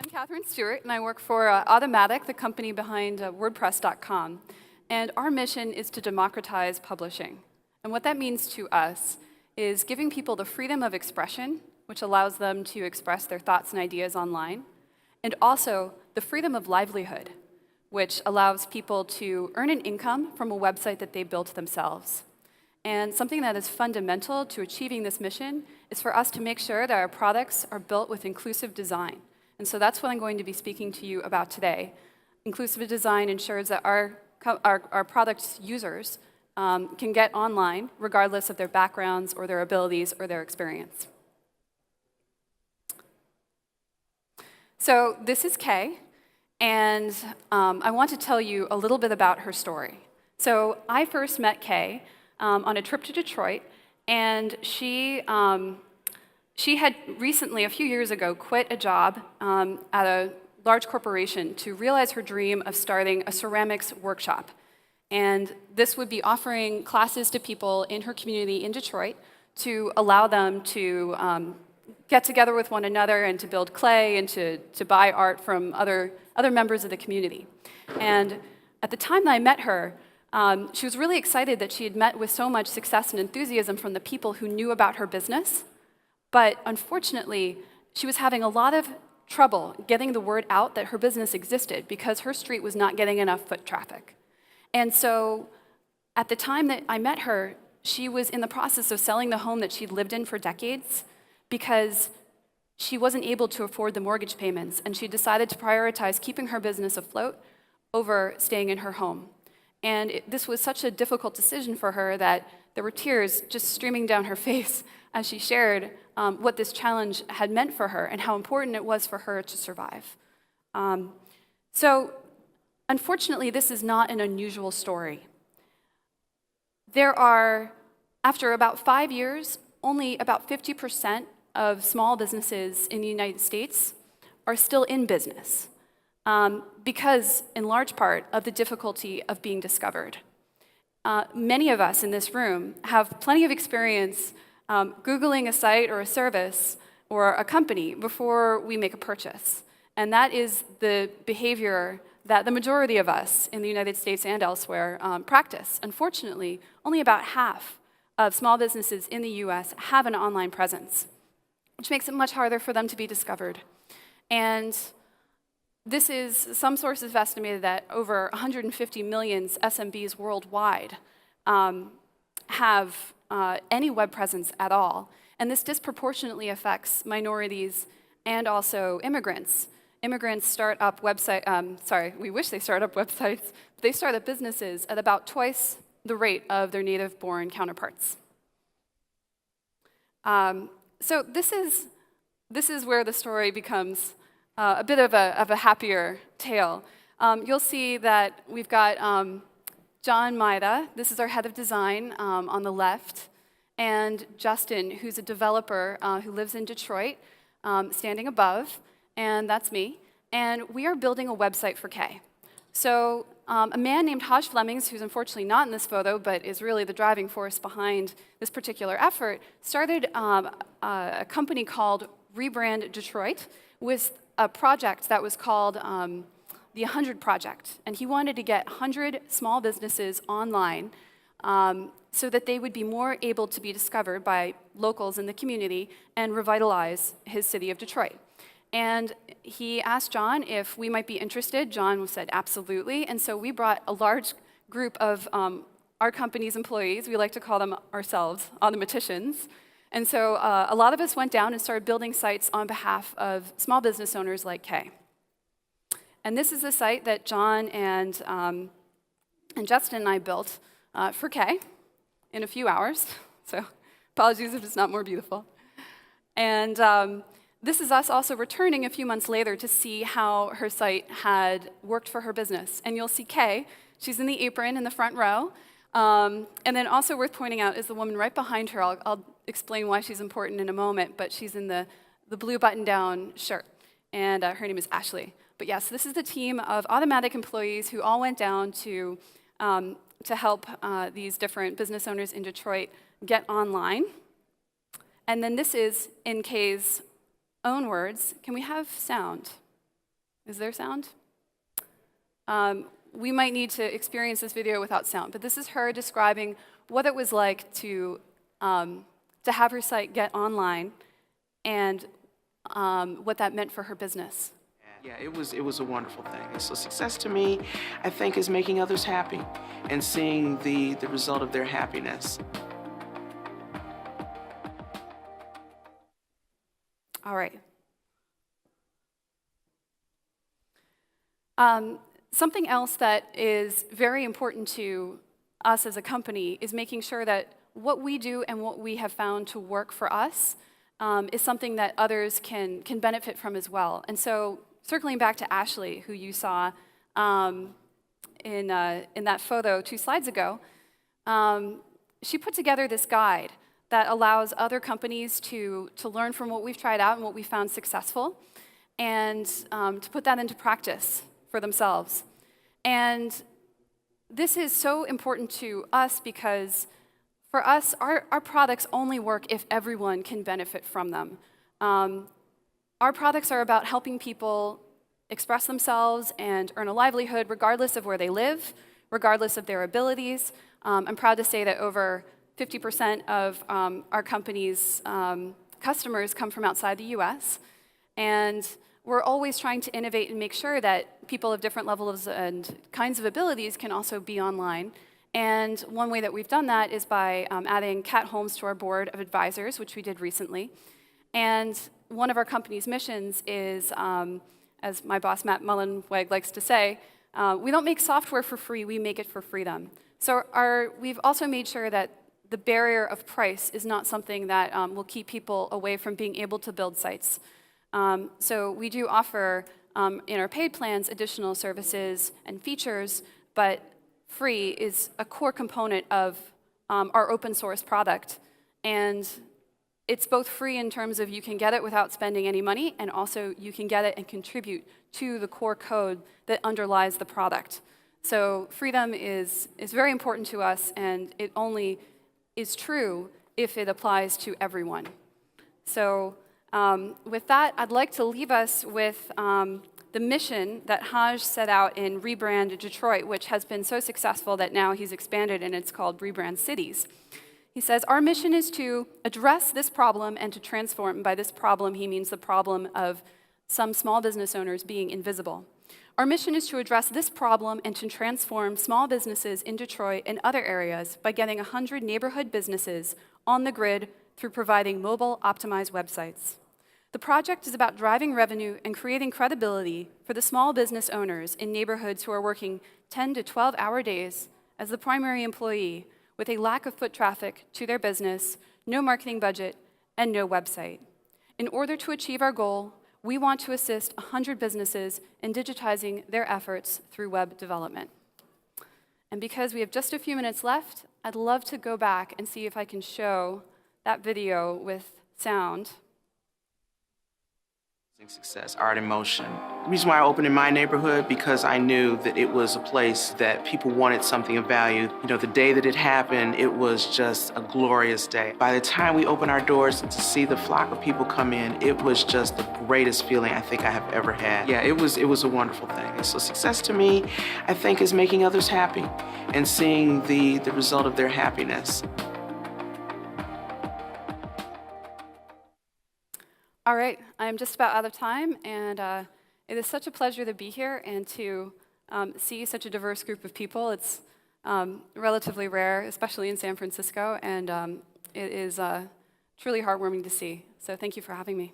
I'm Catherine Stewart, and I work for Automatic, the company behind WordPress.com. And our mission is to democratize publishing. And what that means to us is giving people the freedom of expression, which allows them to express their thoughts and ideas online, and also the freedom of livelihood, which allows people to earn an income from a website that they built themselves. And something that is fundamental to achieving this mission is for us to make sure that our products are built with inclusive design. And so that's what I'm going to be speaking to you about today. Inclusive design ensures that our product users can get online regardless of their backgrounds or their abilities or their experience. So this is Kay, and I want to tell you a little bit about her story. So I first met Kay on a trip to Detroit, and she had recently, a few years ago, quit a job at a large corporation to realize her dream of starting a ceramics workshop. And this would be offering classes to people in her community in Detroit to allow them to get together with one another and to build clay and to buy art from other members of the community. And at the time that I met her, she was really excited that she had met with so much success and enthusiasm from the people who knew about her business. But unfortunately, she was having a lot of trouble getting the word out that her business existed because her street was not getting enough foot traffic. And so at the time that I met her, she was in the process of selling the home that she'd lived in for decades because she wasn't able to afford the mortgage payments, and she decided to prioritize keeping her business afloat over staying in her home. And this was such a difficult decision for her that there were tears just streaming down her face as she shared what this challenge had meant for her and how important it was for her to survive. So unfortunately, this is not an unusual story. There are, after about 5 years, only about 50% of small businesses in the United States are still in business because, in large part, of the difficulty of being discovered. Many of us in this room have plenty of experience Googling a site or a service or a company before we make a purchase. And that is the behavior that the majority of us in the United States and elsewhere practice. Unfortunately, only about half of small businesses in the US have an online presence, which makes it much harder for them to be discovered. And some sources have estimated that over 150 million SMBs worldwide have any web presence at all. And this disproportionately affects minorities and also immigrants. Immigrants start up we wish they start up websites, but they start up businesses at about twice the rate of their native-born counterparts. So this is where the story becomes a bit of a happier tale. You'll see that we've got John Maida, this is our head of design on the left, and Justin, who's a developer who lives in Detroit, standing above, and that's me. And we are building a website for Kay. So a man named Haj Flemings, who's unfortunately not in this photo, but is really the driving force behind this particular effort, started a company called Rebrand Detroit with a project that was called the 100 Project. And he wanted to get 100 small businesses online so that they would be more able to be discovered by locals in the community and revitalize his city of Detroit. And he asked John if we might be interested. John said absolutely. And so we brought a large group of our company's employees. We like to call them ourselves automaticians. And so a lot of us went down and started building sites on behalf of small business owners like Kay. And this is a site that John and Justin and I built for Kay in a few hours. So apologies if it's not more beautiful. And this is us also returning a few months later to see how her site had worked for her business. And you'll see Kay. She's in the apron in the front row. And then also worth pointing out is the woman right behind her. I'll explain why she's important in a moment, but she's in the blue button-down shirt. And her name is Ashley. But yes, this is the team of Automatic employees who all went down to help these different business owners in Detroit get online. And then this is in Kay's own words. Can we have sound? Is there sound? We might need to experience this video without sound, but this is her describing what it was like to have her site get online and what that meant for her business. Yeah, it was a wonderful thing. And so success to me, I think, is making others happy and seeing the result of their happiness. All right. Something else that is very important to us as a company is making sure that what we do and what we have found to work for us is something that others can benefit from as well. And so, circling back to Ashley, who you saw in that photo 2 slides ago, she put together this guide that allows other companies to learn from what we've tried out and what we found successful, and to put that into practice for themselves. And this is so important to us because for us, our products only work if everyone can benefit from them. Our products are about helping people express themselves and earn a livelihood regardless of where they live, regardless of their abilities. I'm proud to say that over 50% of our company's customers come from outside the US. And we're always trying to innovate and make sure that people of different levels and kinds of abilities can also be online. And one way that we've done that is by adding Kat Holmes to our board of advisors, which we did recently. And one of our company's missions is, as my boss Matt Mullenweg likes to say, we don't make software for free, we make it for freedom. So we've also made sure that the barrier of price is not something that will keep people away from being able to build sites. So we do offer, in our paid plans, additional services and features, but free is a core component of our open source product. And it's both free in terms of you can get it without spending any money, and also you can get it and contribute to the core code that underlies the product. So freedom is very important to us, and it only is true if it applies to everyone. So with that, I'd like to leave us with the mission that Haj set out in Rebrand Detroit, which has been so successful that now he's expanded and it's called Rebrand Cities. He says, our mission is to address this problem and to transform. And by this problem, he means the problem of some small business owners being invisible. Our mission is to address this problem and to transform small businesses in Detroit and other areas by getting 100 neighborhood businesses on the grid through providing mobile-optimized websites. The project is about driving revenue and creating credibility for the small business owners in neighborhoods who are working 10 to 12-hour days as the primary employee with a lack of foot traffic to their business, no marketing budget, and no website. In order to achieve our goal, we want to assist 100 businesses in digitizing their efforts through web development. And because we have just a few minutes left, I'd love to go back and see if I can show that video with sound. Success, art in motion. The reason why I opened in my neighborhood, because I knew that it was a place that people wanted something of value. You know, the day that it happened, it was just a glorious day. By the time we opened our doors and to see the flock of people come in, it was just the greatest feeling I think I have ever had. Yeah, it was a wonderful thing. And so success to me, I think, is making others happy and seeing the result of their happiness. All right, I'm just about out of time, and it is such a pleasure to be here and to see such a diverse group of people. It's relatively rare, especially in San Francisco, and it is truly heartwarming to see. So thank you for having me.